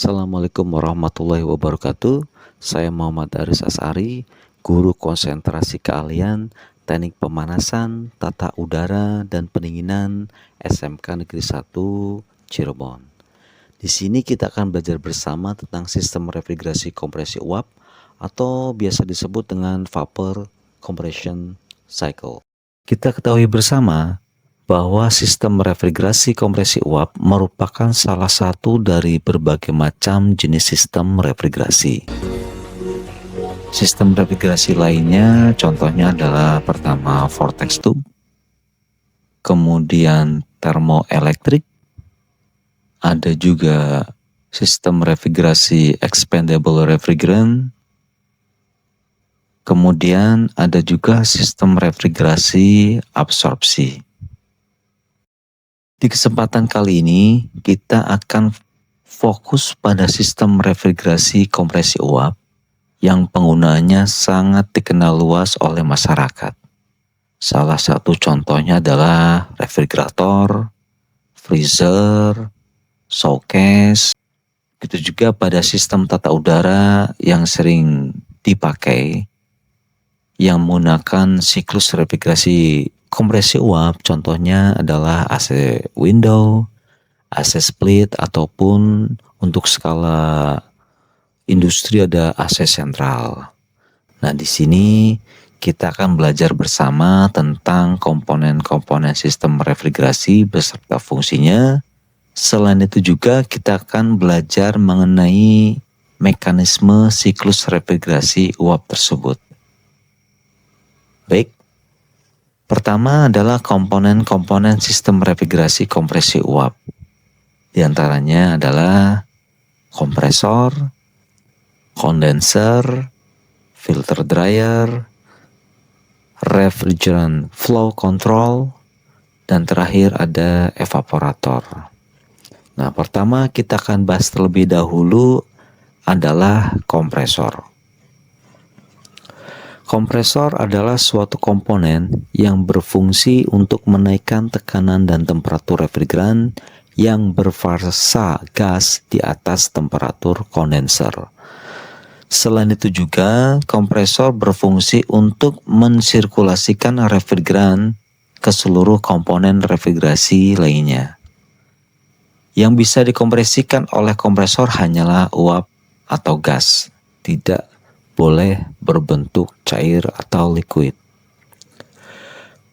Assalamualaikum warahmatullahi wabarakatuh. Saya Muhammad Aris Asari, guru konsentrasi keahlian Teknik Pemanasan, Tata Udara dan Pendinginan SMK Negeri 1 Cirebon. Di sini kita akan belajar bersama tentang sistem refrigerasi kompresi uap atau biasa disebut dengan vapor compression cycle. Kita ketahui bersama bahwa sistem refrigerasi kompresi uap merupakan salah satu dari berbagai macam jenis sistem refrigerasi. Sistem refrigerasi lainnya contohnya adalah pertama vortex tube, kemudian thermoelektrik, ada juga sistem refrigerasi expandable refrigerant, kemudian ada juga sistem refrigerasi absorpsi. Di kesempatan kali ini kita akan fokus pada sistem refrigerasi kompresi uap yang penggunaannya sangat dikenal luas oleh masyarakat. Salah satu contohnya adalah refrigerator, freezer, showcase. Begitu juga pada sistem tata udara yang sering dipakai yang menggunakan siklus refrigerasi kompresi uap, contohnya adalah AC window, AC split, ataupun untuk skala industri ada AC sentral. Nah, di sini kita akan belajar bersama tentang komponen-komponen sistem refrigerasi beserta fungsinya. Selain itu juga kita akan belajar mengenai mekanisme siklus refrigerasi uap tersebut. Baik. Pertama adalah komponen-komponen sistem refrigerasi kompresi uap. Di antaranya adalah kompresor, kondenser, filter dryer, refrigerant flow control, dan terakhir ada evaporator. Nah, pertama kita akan bahas terlebih dahulu adalah kompresor. Kompresor adalah suatu komponen yang berfungsi untuk menaikkan tekanan dan temperatur refrigeran yang berfasa gas di atas temperatur kondenser. Selain itu juga, kompresor berfungsi untuk mensirkulasikan refrigeran ke seluruh komponen refrigerasi lainnya. Yang bisa dikompresikan oleh kompresor hanyalah uap atau gas, tidak boleh berbentuk cair atau liquid.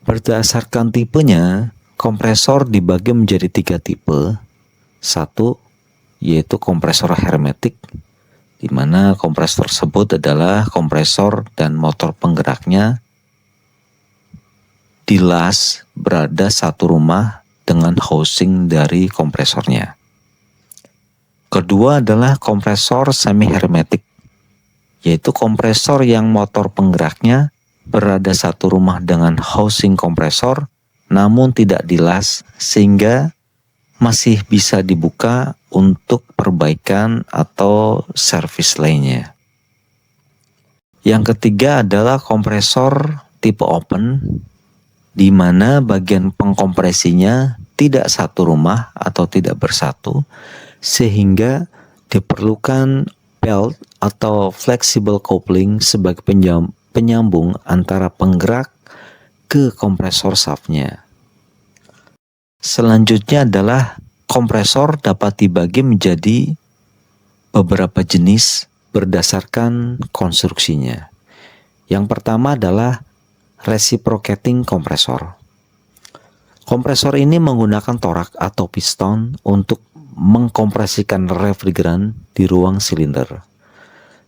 Berdasarkan tipenya, kompresor dibagi menjadi 3 tipe. Satu, yaitu kompresor hermetik, di mana kompresor tersebut adalah kompresor dan motor penggeraknya dilas berada satu rumah dengan housing dari kompresornya. Kedua adalah kompresor semi hermetik, yaitu kompresor yang motor penggeraknya berada satu rumah dengan housing kompresor namun tidak dilas sehingga masih bisa dibuka untuk perbaikan atau servis lainnya. Yang ketiga adalah kompresor tipe open, di mana bagian pengkompresinya tidak satu rumah atau tidak bersatu sehingga diperlukan belt atau flexible coupling sebagai penyambung antara penggerak ke kompresor shaftnya. Selanjutnya adalah kompresor dapat dibagi menjadi beberapa jenis berdasarkan konstruksinya. Yang pertama adalah reciprocating kompresor. Kompresor ini menggunakan torak atau piston untuk mengkompresikan refrigeran di ruang silinder.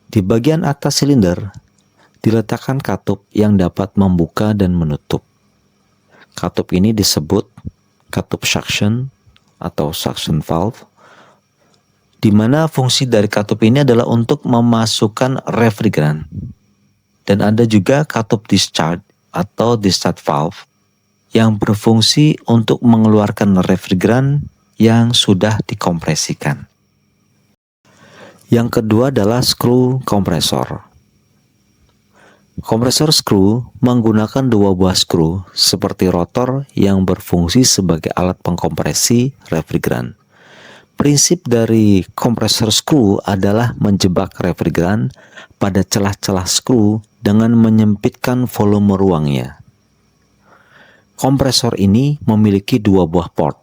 Di bagian atas silinder diletakkan katup yang dapat membuka dan menutup. Katup ini disebut katup suction atau suction valve, di mana fungsi dari katup ini adalah untuk memasukkan refrigeran. Dan ada juga katup discharge atau discharge valve yang berfungsi untuk mengeluarkan refrigeran yang sudah dikompresikan. Yang kedua adalah screw kompresor. Kompresor screw menggunakan 2 buah skru seperti rotor yang berfungsi sebagai alat pengkompresi refrigeran. Prinsip dari kompresor screw adalah menjebak refrigeran pada celah-celah screw dengan menyempitkan volume ruangnya. Kompresor ini memiliki dua buah port.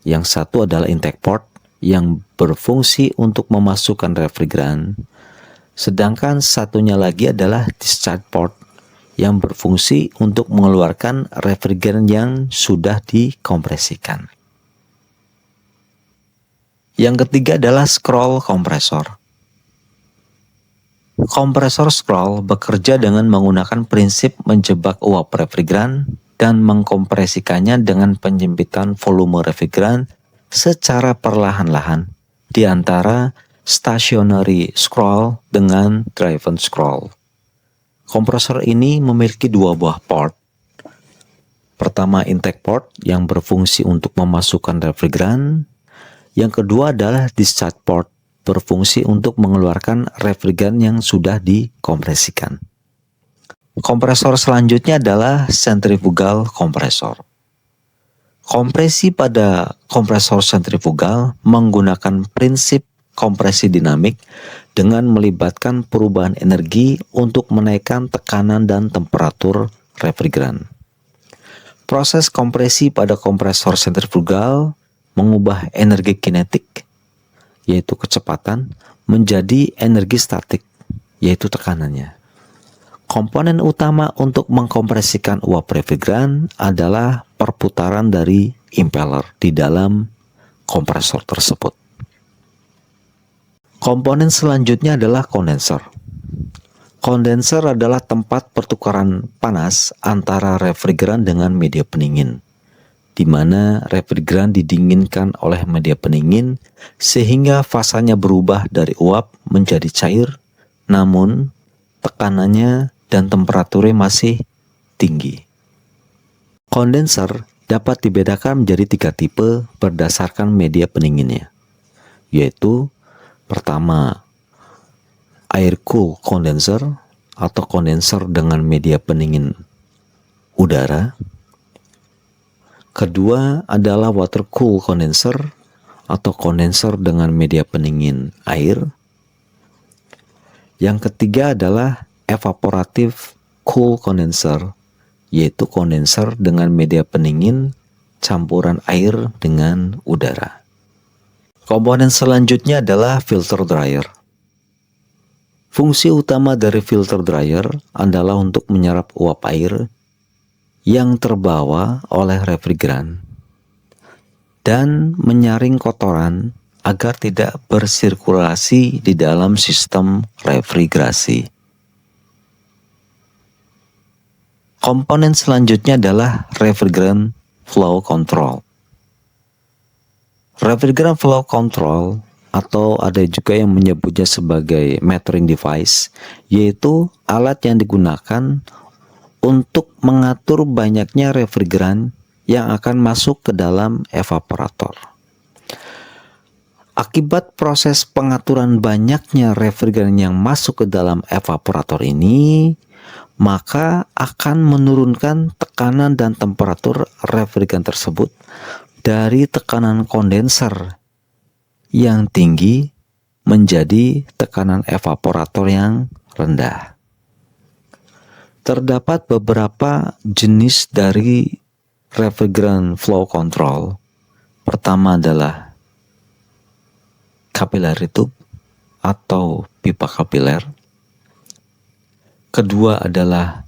Yang satu adalah intake port yang berfungsi untuk memasukkan refrigeran, sedangkan satunya lagi adalah discharge port yang berfungsi untuk mengeluarkan refrigeran yang sudah dikompresikan. Yang ketiga adalah scroll kompresor. Kompresor scroll bekerja dengan menggunakan prinsip menjebak uap refrigeran dan mengkompresikannya dengan penyempitan volume refrigeran secara perlahan-lahan di antara stationary scroll dengan driven scroll. Kompresor ini memiliki dua buah port. Pertama, intake port yang berfungsi untuk memasukkan refrigeran. Yang kedua adalah discharge port, berfungsi untuk mengeluarkan refrigeran yang sudah dikompresikan. Kompresor selanjutnya adalah centrifugal kompresor. Kompresi pada kompresor sentrifugal menggunakan prinsip kompresi dinamik dengan melibatkan perubahan energi untuk menaikkan tekanan dan temperatur refrigeran. Proses kompresi pada kompresor sentrifugal mengubah energi kinetik, yaitu kecepatan, menjadi energi statik, yaitu tekanannya. Komponen utama untuk mengkompresikan uap refrigeran adalah perputaran dari impeller di dalam kompresor tersebut. Komponen selanjutnya adalah kondenser. Kondenser adalah tempat pertukaran panas antara refrigeran dengan media pendingin, di mana refrigeran didinginkan oleh media pendingin sehingga fasanya berubah dari uap menjadi cair, namun tekanannya dan temperaturnya masih tinggi. Kondenser dapat dibedakan menjadi 3 tipe berdasarkan media pendinginnya, yaitu pertama, air cool condenser atau kondenser dengan media pendingin udara. Kedua adalah water cool condenser atau kondenser dengan media pendingin air. Yang ketiga adalah evaporative cool condenser, yaitu kondenser dengan media pendingin campuran air dengan udara. Komponen selanjutnya adalah filter dryer. Fungsi utama dari filter dryer adalah untuk menyerap uap air yang terbawa oleh refrigeran dan menyaring kotoran agar tidak bersirkulasi di dalam sistem refrigerasi. Komponen selanjutnya adalah refrigerant flow control. Refrigerant flow control atau ada juga yang menyebutnya sebagai metering device, yaitu alat yang digunakan untuk mengatur banyaknya refrigeran yang akan masuk ke dalam evaporator. Akibat proses pengaturan banyaknya refrigeran yang masuk ke dalam evaporator ini, maka akan menurunkan tekanan dan temperatur refrigeran tersebut dari tekanan kondenser yang tinggi menjadi tekanan evaporator yang rendah. Terdapat beberapa jenis dari refrigerant flow control. Pertama adalah capillary tube atau pipa kapiler. Kedua adalah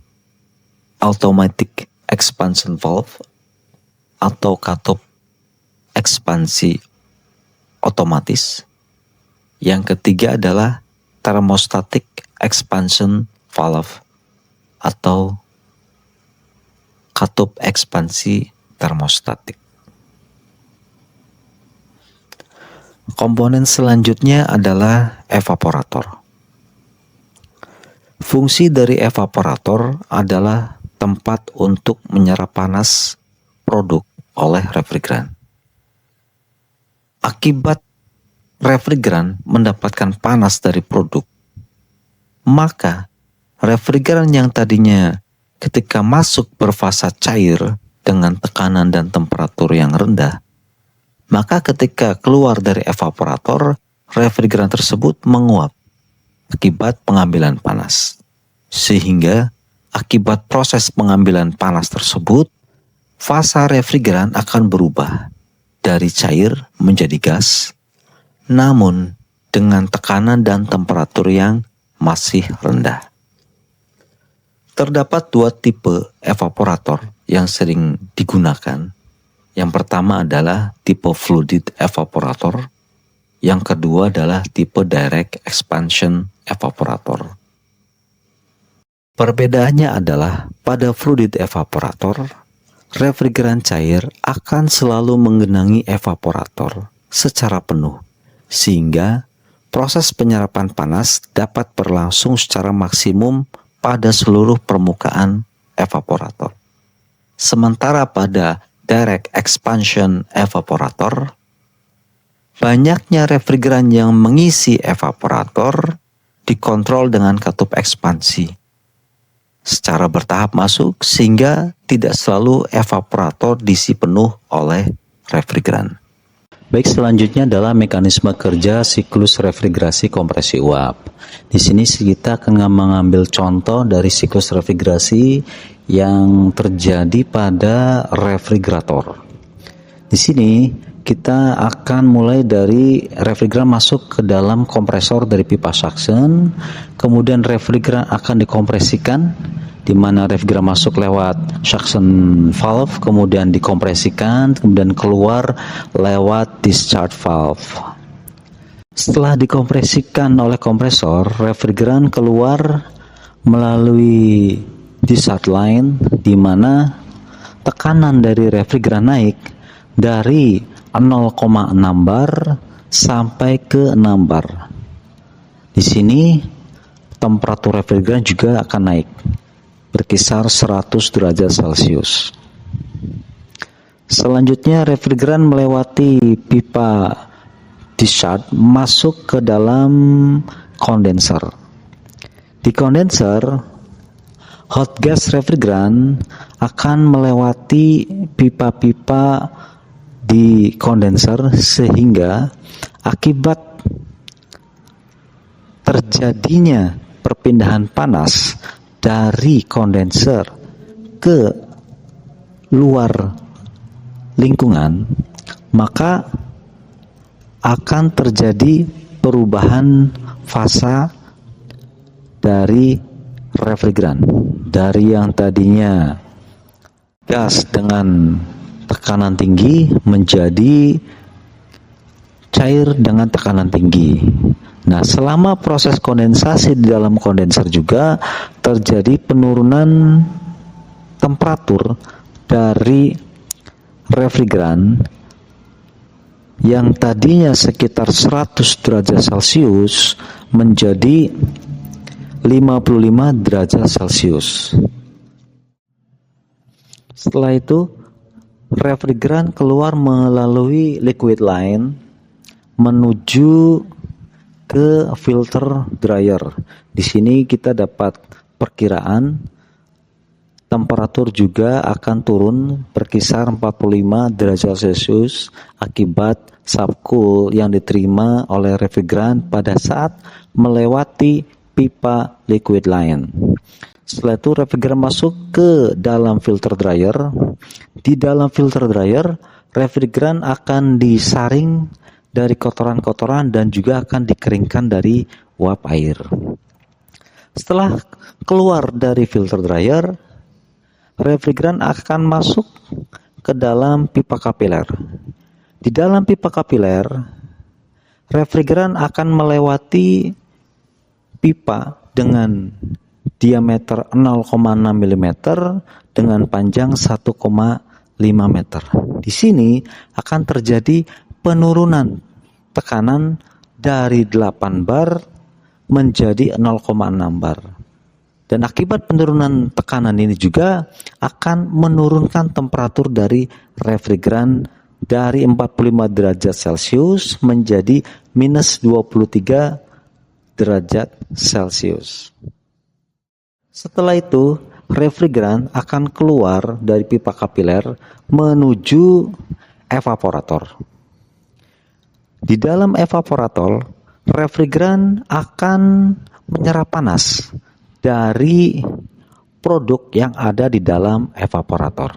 automatic expansion valve atau katup ekspansi otomatis. Yang ketiga adalah thermostatic expansion valve atau katup ekspansi termostatik. Komponen selanjutnya adalah evaporator. Fungsi dari evaporator adalah tempat untuk menyerap panas produk oleh refrigeran. Akibat refrigeran mendapatkan panas dari produk, maka refrigeran yang tadinya ketika masuk berfasa cair dengan tekanan dan temperatur yang rendah Maka ketika keluar dari evaporator, refrigeran tersebut menguap akibat pengambilan panas. Sehingga akibat proses pengambilan panas tersebut, fasa refrigeran akan berubah dari cair menjadi gas, namun dengan tekanan dan temperatur yang masih rendah. Terdapat dua tipe evaporator yang sering digunakan. Yang pertama adalah tipe flooded evaporator. Yang kedua adalah tipe direct expansion evaporator. Perbedaannya adalah pada flooded evaporator, refrigeran cair akan selalu menggenangi evaporator secara penuh, sehingga proses penyerapan panas dapat berlangsung secara maksimum pada seluruh permukaan evaporator. Sementara pada direct expansion evaporator, banyaknya refrigeran yang mengisi evaporator dikontrol dengan katup ekspansi secara bertahap masuk, sehingga tidak selalu evaporator diisi penuh oleh refrigeran. Baik, selanjutnya adalah mekanisme kerja siklus refrigerasi kompresi uap. Di sini kita akan mengambil contoh dari siklus refrigerasi yang terjadi pada refrigerator. Di sini kita akan mulai dari refrigeran masuk ke dalam kompresor dari pipa suction, kemudian refrigeran akan dikompresikan, di mana refrigeran masuk lewat suction valve, kemudian dikompresikan, kemudian keluar lewat discharge valve. Setelah dikompresikan oleh kompresor, refrigeran keluar melalui discharge line, di mana tekanan dari refrigeran naik dari 0,6 bar sampai ke 6 bar. Di sini temperatur refrigeran juga akan naik berkisar 100 derajat Celcius. Selanjutnya refrigeran melewati pipa discharge masuk ke dalam kondenser. Di kondenser, hot gas refrigeran akan melewati pipa-pipa di kondenser, sehingga akibat terjadinya perpindahan panas dari kondenser ke luar lingkungan, maka akan terjadi perubahan fasa dari refrigeran, dari yang tadinya gas dengan tekanan tinggi menjadi cair dengan tekanan tinggi. Nah, selama proses kondensasi di dalam kondenser juga terjadi penurunan temperatur dari refrigeran yang tadinya sekitar 100 derajat Celcius menjadi 55 derajat Celcius. Setelah itu, refrigeran keluar melalui liquid line menuju ke filter dryer. Di sini kita dapat perkiraan temperatur juga akan turun berkisar 45 derajat Celcius akibat subcool yang diterima oleh refrigeran pada saat melewati pipa liquid line. Setelah itu refrigeran masuk ke dalam filter dryer. Di dalam filter dryer, refrigeran akan disaring dari kotoran-kotoran dan juga akan dikeringkan dari uap air. Setelah keluar dari filter dryer, refrigeran akan masuk ke dalam pipa kapiler. Di dalam pipa kapiler, refrigeran akan melewati pipa dengan diameter 0,6 mm dengan panjang 1,5 meter. Di sini akan terjadi penurunan tekanan dari 8 bar menjadi 0,6 bar. Dan akibat penurunan tekanan ini juga akan menurunkan temperatur dari refrigeran dari 45 derajat Celcius menjadi minus 23 derajat Celcius. Setelah itu, refrigeran akan keluar dari pipa kapiler menuju evaporator. Di dalam evaporator, refrigeran akan menyerap panas dari produk yang ada di dalam evaporator.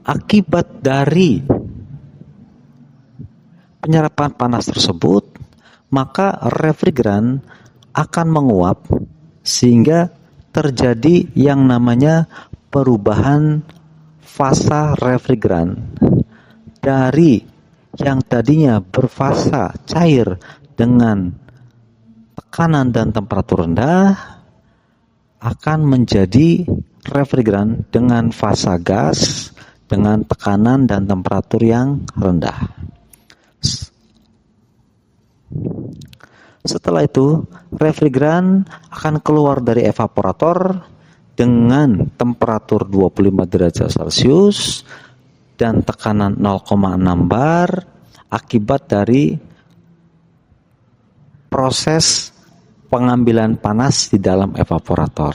Akibat dari penyerapan panas tersebut, maka refrigeran akan menguap sehingga terjadi yang namanya perubahan fasa refrigeran dari yang tadinya berfasa cair dengan tekanan dan temperatur rendah akan menjadi refrigeran dengan fasa gas dengan tekanan dan temperatur yang rendah. Setelah itu, refrigeran akan keluar dari evaporator dengan temperatur 25 derajat Celcius dan tekanan 0,6 bar akibat dari proses pengambilan panas di dalam evaporator.